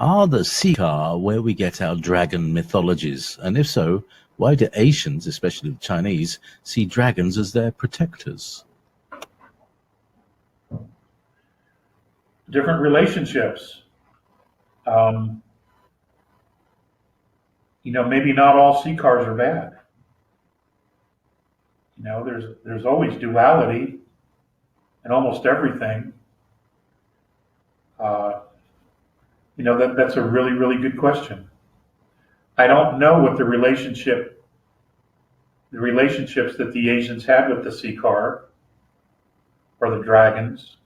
Are the Ciakar where we get our dragon mythologies? And if so, why do Asians, especially the Chinese, see dragons as their protectors? Different relationships. Um, Maybe not all Ciakars are bad. There's always duality in almost everything. Uh, that's a really, really good question. I don't know what the relationships that the Asians had with the Ciakar or the dragons.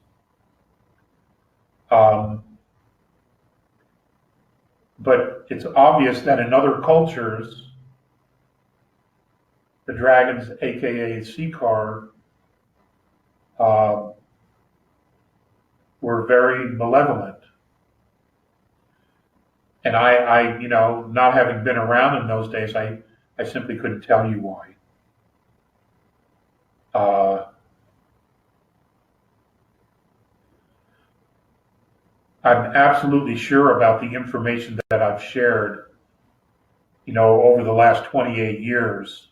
But it's obvious that in other cultures, the dragons, aka Ciakar, were very malevolent. And I, not having been around in those days, I simply couldn't tell you why. I'm absolutely sure about the information that I've shared, over the last 28 years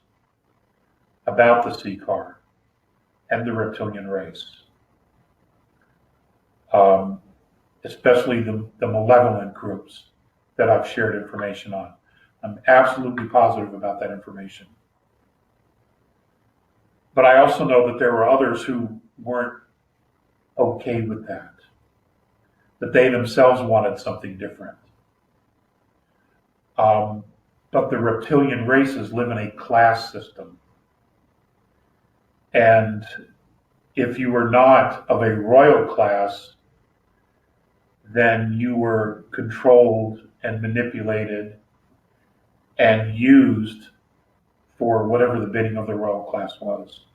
about the Ciakar and the reptilian race, especially the malevolent groups that I've shared information on. I'm absolutely positive about that information. But I also know that there were others who weren't okay with that they themselves wanted something different. But the reptilian races live in a class system. And if you were not of a royal class, then you were controlled and manipulated and used for whatever the bidding of the royal class was.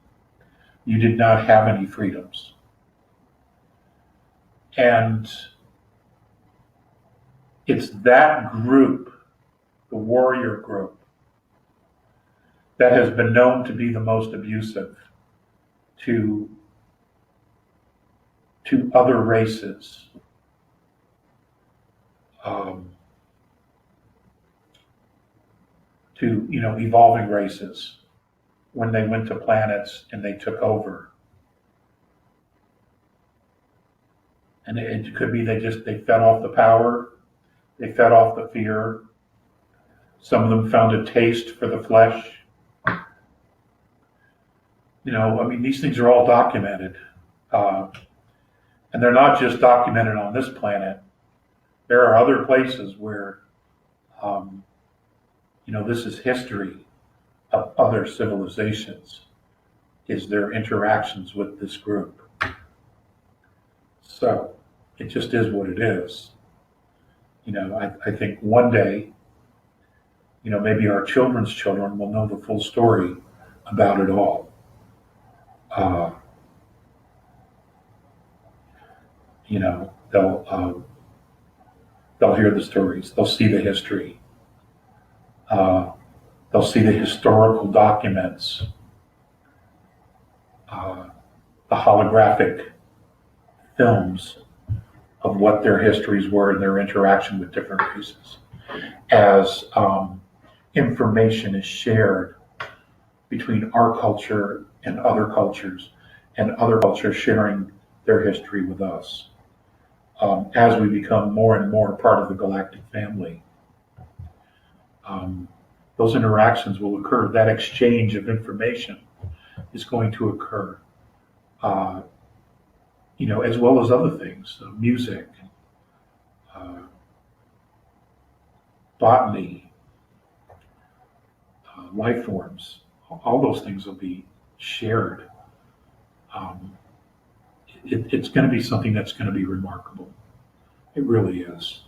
You did not have any freedoms. And it's that group, the warrior group, that has been known to be the most abusive to other races. To evolving races when they went to planets and they took over. And it could be they fed off the power, they fed off the fear. Some of them found a taste for the flesh. These things are all documented. And they're not just documented on this planet. There are other places where, this is history of other civilizations, is their interactions with this group. So it just is what it is. I think one day, maybe our children's children will know the full story about it all. They'll hear the stories, they'll see the history, they'll see the historical documents, the holographic films of what their histories were and their interaction with different races. As information is shared between our culture and other cultures sharing their history with us. As we become more and more part of the galactic family, those interactions will occur. That exchange of information is going to occur, as well as other things, music, botany, life forms. All those things will be shared. It's going to be something that's going to be remarkable. It really is.